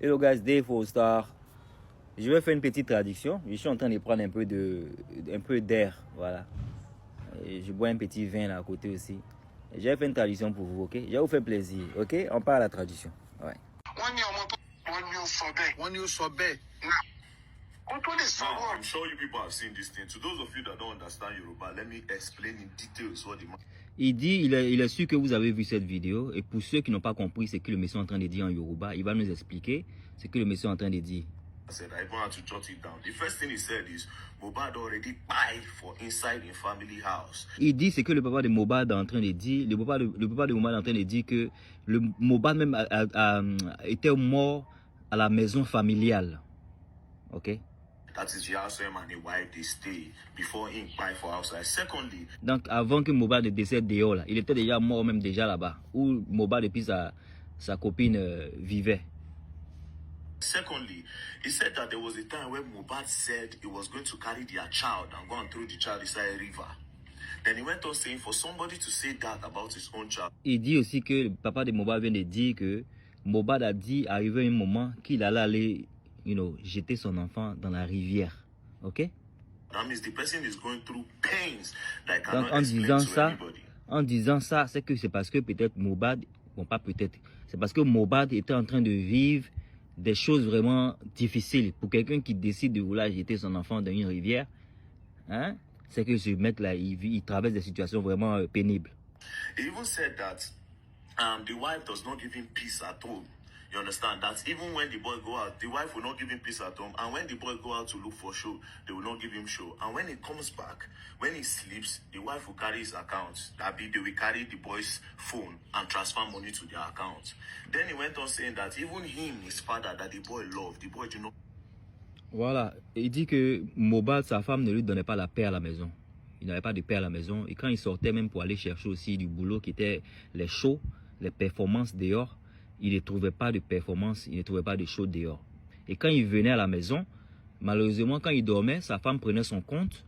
Hello guys, Dave All-Star. Je vais faire une petite traduction. Je suis en train de prendre un peu d'air, voilà. Et je bois un petit vin là à côté aussi. Et je vais faire une traduction pour vous, ok? Je vais vous faire plaisir, ok? On part à la traduction. Ouais. I'm sure you people have seen this thing. To those of you that don't understand Yoruba, let me explain in details what the man. Il dit, il est sûr que vous avez vu cette vidéo. Et pour ceux qui n'ont pas compris ce que le monsieur est en train de dire en Yoruba, il va nous expliquer ce que le monsieur est en train de dire. Said I even had to jot it down. The first thing he said is Mohbad already paid for inside in family house. Il dit ce que le papa de Mohbad est en train de dire. Le papa de Mohbad est en train de dire que le Mohbad même était mort à la maison familiale. Ok? That is the house him and the wife they stay before him buy for outside. Secondly, donc avant que Mohbad ne décède dehors là, il était déjà mort même déjà là-bas où Mohbad et puis sa copine vivaient. Secondly, he said that there was a time when Mohbad said he was going to carry their child and go and throw the child inside a river. Then he went on saying for somebody to say that about his own child. Il dit aussi que le papa de Mohbad vient de dire que Mohbad a dit arrivé un moment qu'il allait aller jeter son enfant dans la rivière. Ok? That means the person is going through pains that I Donc cannot explain to anybody. en disant ça, c'est que c'est parce que peut-être Mohbad, bon pas peut-être, c'est parce que Mohbad était en train de vivre des choses vraiment difficiles. Pour quelqu'un qui décide de vouloir jeter son enfant dans une rivière, hein, c'est que ce mec-là, il traverse des situations vraiment pénibles. He even said that the wife does not give him peace at home. You understand that even when the boy go out, the wife will not give him peace at home. And when the boy go out to look for show, they will not give him show. And when he comes back, when he sleeps, the wife will carry his account. They will carry the boy's phone and transfer money to their account. Then he went on saying that even him, his father, that the boy loved, the boy did not. Voilà, il dit que Mohbad, sa femme, ne lui donnait pas la paix à la maison. Il n'avait pas de paix à la maison. Et quand il sortait même pour aller chercher aussi du boulot qui était les shows, les performances dehors, il ne trouvait pas de performance, il ne trouvait pas de show dehors. Et quand il venait à la maison, malheureusement, quand il dormait, sa femme prenait son compte,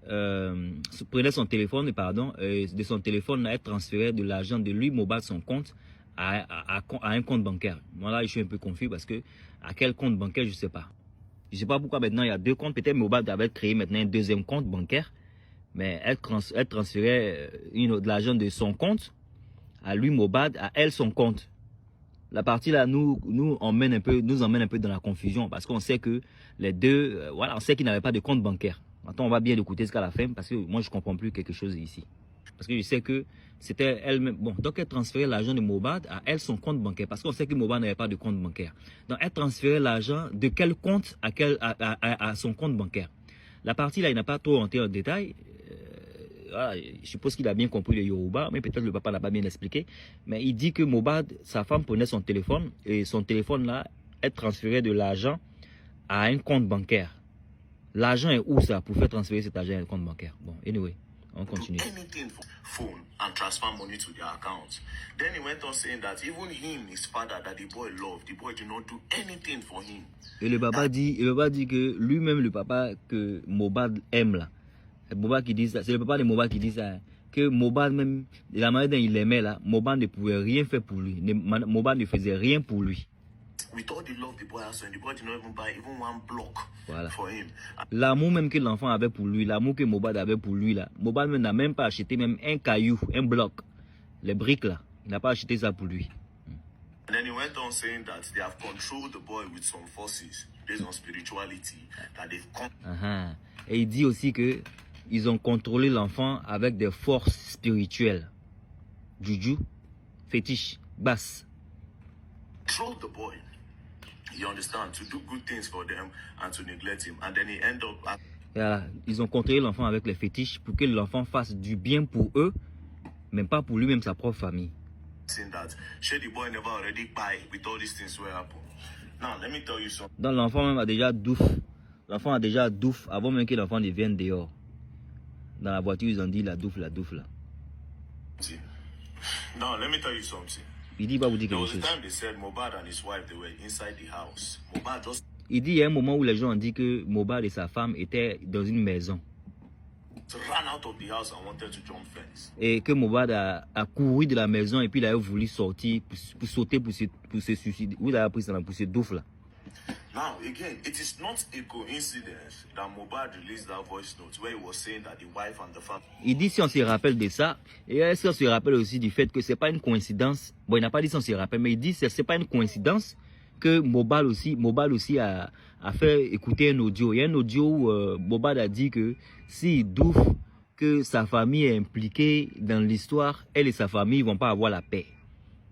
prenait son téléphone, pardon, de son téléphone, elle transférait de l'argent de lui, Mohbad, son compte, à un compte bancaire. Moi là, je suis un peu confus parce que à quel compte bancaire, je ne sais pas. Je ne sais pas pourquoi maintenant il y a deux comptes. Peut-être Mohbad avait créé maintenant un deuxième compte bancaire, mais elle transférait de l'argent de son compte à lui, Mohbad, à elle, son compte. La partie là nous emmène un peu dans la confusion parce qu'on sait que les deux, voilà, on sait qu'ils n'avaient pas de compte bancaire. Maintenant, on va bien écouter ce qu'elle a fait parce que moi, je ne comprends plus quelque chose ici. Parce que je sais que c'était elle-même. Bon, donc elle transférait l'argent de Mohbad à elle, son compte bancaire. Parce qu'on sait que Mohbad n'avait pas de compte bancaire. Donc elle transférait l'argent de quel compte à son compte bancaire. La partie là, il n'a pas trop rentré en détail. Voilà, je suppose qu'il a bien compris le Yoruba, mais peut-être le papa n'a pas bien expliqué. Mais il dit que Mohbad, sa femme prenait son téléphone et son téléphone là, elle transférait de l'argent à un compte bancaire. L'argent est où ça pour faire transférer cet argent à un compte bancaire? Bon, anyway, on continue. Anything for phone and transfer money to their account. Then he went on saying that even him, his father, that the boy loved, the boy did not do anything for him. Et le papa dit que lui-même, le papa que Mohbad aime là, Mohbad qui dit ça, c'est le papa de Mohbad qui dit ça, que Mohbad même, de la manière dont il l'aimait là, Mohbad ne pouvait rien faire pour lui. Mohbad ne faisait rien pour lui. With all the love the boy has, and the boy did not even buy even one block for him. L'amour même que l'enfant avait pour lui, l'amour que Mohbad avait pour lui là, Mohbad n'a même pas acheté même un caillou, un bloc, les briques là, il n'a pas acheté ça pour lui. And then he went on saying that they have controlled the boy with some forces based on spirituality, that they've Et il dit aussi que ils ont contrôlé l'enfant avec des forces spirituelles. Juju, fétiche, basse. Control the boy. You understand? To do good things for them and to neglect him. And then he end up. Voilà. Ils ont contrôlé l'enfant avec les fétiches pour que l'enfant fasse du bien pour eux, mais pas pour lui-même, sa propre famille. That should the boy never already buy with all these things will happen. Now let me tell you something. Donc l'enfant même a déjà douf. L'enfant a déjà douf avant même que l'enfant ne vienne dehors. Dans la voiture, ils ont dit la douf là. Now let me tell you something. Il dit, va vous dire quelque chose. Il dit, il y a un moment où les gens ont dit que Mohbad et sa femme étaient dans une maison. ran out of the house and wanted to jump fence. Et que Mohbad a couru de la maison et puis il a voulu sortir pour sauter pour se suicider. Vous avez appris ça pour se douffer là. Now, again, it is not a coincidence that Mohbad released that voice note where he was saying that the wife and the family. Il dit si on se rappelle de ça, et est-ce qu'on se rappelle aussi du fait que c'est pas une coïncidence. Bon, il n'a pas dit si on se rappelle, mais il dit que c'est pas une coïncidence que Mohbad aussi a fait écouter un audio. Il y a un audio où Mohbad a dit que s'il douffe que sa famille est impliquée dans l'histoire, elle et sa famille ne vont pas avoir la paix.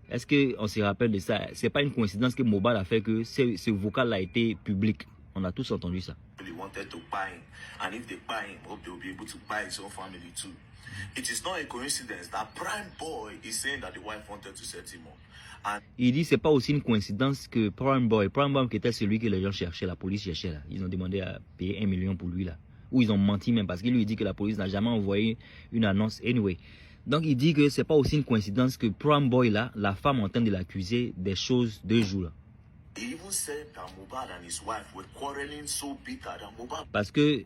Est-ce qu'on se rappelle de ça? C'est pas une coïncidence que Mohbad a fait que ce vocal a été public. On a tous entendu ça. They wanted to buy him, and if they buy him, hope they'll be able to buy his own family too. It is not a coincidence that Prime Boy is saying that the wife wanted to set him up. And il dit c'est pas aussi une coïncidence que Prime Boy qui était celui que les gens cherchaient, la police cherchait là. Ils ont demandé à payer 1 million pour lui là. Ou ils ont menti même parce qu'il lui dit que la police n'a jamais envoyé une annonce. Anyway. Donc il dit que c'est pas aussi une coïncidence que Prime Boy là, la femme est en train de l'accuser des choses 2 jours là. he even said that Mohbad and his wife were quarreling so bitter that Mohbad. Parce que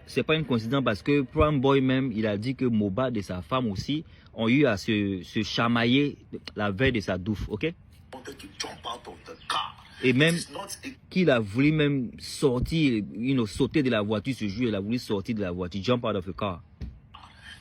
c'est pas une coïncidence parce que Prime Boy même, il a dit que Mohbad et sa femme aussi ont eu à se chamailler la veille de sa douffe, ok? Wanted to jump out of the car. Et même It is not a qu'il a voulu même sortir, sauter de la voiture ce jour, il a voulu sortir de la voiture, jump out of the car.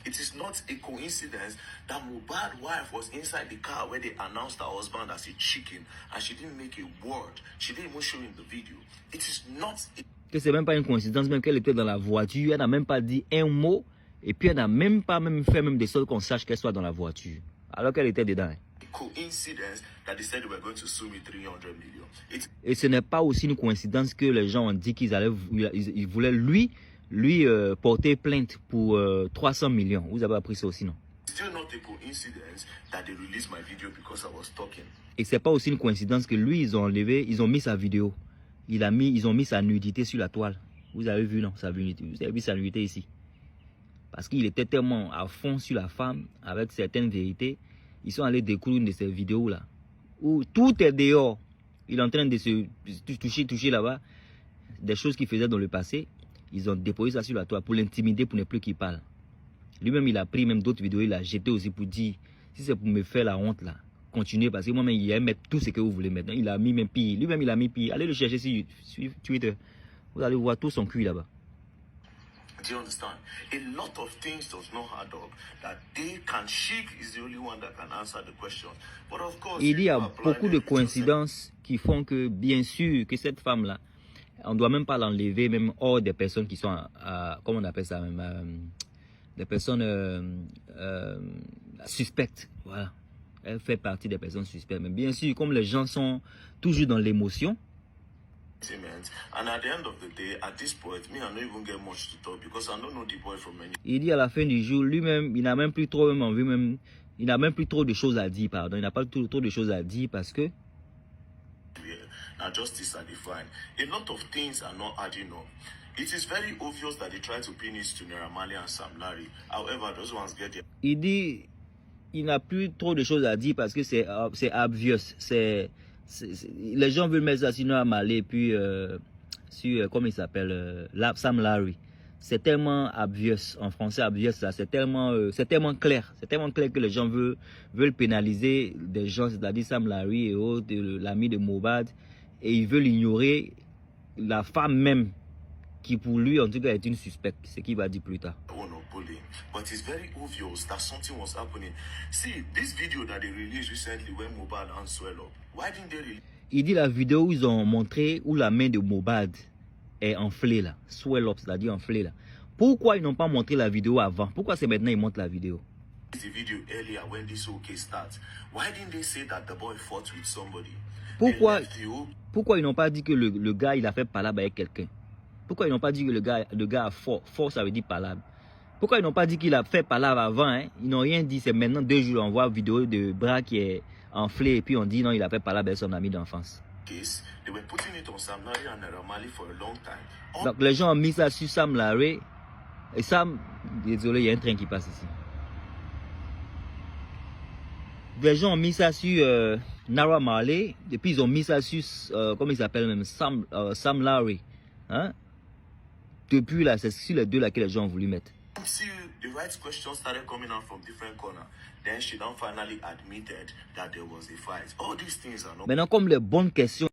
It is not a coincidence that Mohbad's wife was inside the car where they announced her husband as a chicken and she didn't make a word. She didn't even show him the video. It is not a Que c'est même pas une coïncidence, même qu'elle était dans la voiture, elle n'a même pas dit un mot, et puis elle n'a même pas fait de sorte qu'on sache qu'elle soit dans la voiture, alors qu'elle était dedans. coincidence that they said they were going to sue me 300 million. Et ce n'est pas aussi une coïncidence que les gens ont dit ils voulaient lui porter plainte pour 300 millions. Vous avez appris ça aussi, non? Still not a coincidence that they released my video because I was talking. Et c'est pas aussi une coïncidence que lui, ils ont mis sa vidéo. Ils ont mis sa nudité sur la toile. Vous avez vu, non? Vous avez vu sa nudité ici. Parce qu'il était tellement à fond sur la femme, avec certaines vérités. Ils sont allés découvrir une de ces vidéos-là, où tout est dehors. Il est en train de se toucher là-bas. Des choses qu'il faisait dans le passé. Ils ont déposé ça sur la toile pour l'intimider, pour ne plus qu'il parle. Lui-même, il a pris même d'autres vidéos, il a jeté aussi pour dire, si c'est pour me faire la honte là, continuez, parce que moi-même, il aime mettre tout ce que vous voulez mettre. Il a mis même pire. Lui-même, il a mis pire. Allez le chercher sur Twitter. Vous allez voir tout son cul là-bas. Do you understand? A lot of things does not add up. That they can Sheik is the only one that can answer the question. But of course, Il y a people are beaucoup de blinded. coïncidences qui font que, bien sûr, que cette femme-là, on ne doit même pas l'enlever, même hors des personnes qui sont, comment on appelle ça même, des personnes suspectes. Voilà. Elle fait partie des personnes suspectes. Mais bien sûr, comme les gens sont toujours dans l'émotion, And at the end of the day, at this point, me, I don't even get much to talk because I don't know the boy from any. il dit à la fin du jour, lui-même, il n'a même plus trop envie, il n'a même plus trop de choses à dire, pardon. Il n'a pas trop de choses à dire parce que Now justice are defined. A lot of things are not adding up. It is very obvious that they try to pin it to Naira Marley and Sam Larry. However, those ones get there. il dit, il n'a plus trop de choses à dire parce que c'est obvious. Les gens veulent mettre ça sur Naira Marley et puis sur, comment il s'appelle, Sam Larry. C'est tellement obvious, en français obvious, ça, c'est tellement clair. C'est tellement clair que les gens veulent pénaliser des gens, c'est-à-dire Sam Larry et autres, l'ami de Mohbad, et ils veulent ignorer la femme même, qui pour lui, en tout cas, est une suspecte, ce qu'il va dire plus tard. But it's very obvious that something was happening. See, this video that they released recently when Mohbad and swell up, why didn't they release? Il dit la vidéo où ils ont montré où la main de Mohbad est enflée là, swell up, c'est-à-dire enflée là. Pourquoi ils n'ont pas montré la vidéo avant? Pourquoi c'est maintenant ils montrent la vidéo? The video earlier when this whole case starts. Why didn't they say that the boy fought with somebody? Pourquoi ils n'ont pas dit que le gars il a fait palabre avec quelqu'un? Pourquoi ils n'ont pas dit que le gars a fort? Fort ça veut dire palabre. Pourquoi ils n'ont pas dit qu'il a fait palabre avant, hein? Ils n'ont rien dit, c'est maintenant 2 jours on voit une vidéo de bras qui est enflé et puis on dit non, il a fait palabre avec son ami d'enfance. Donc les gens ont mis ça sur Sam Larry. Et Sam, désolé, il y a un train qui passe ici. Les gens ont mis ça sur Naira Marley. Et puis ils ont mis ça sur, comment il s'appelle même, Sam Larry. Hein? Depuis là, c'est sur les deux là que les gens ont voulu mettre. until the right questions started coming out from different corners. Then she then finally admitted that there was a fight. All these things are not. Maintenant, comme les bonnes questions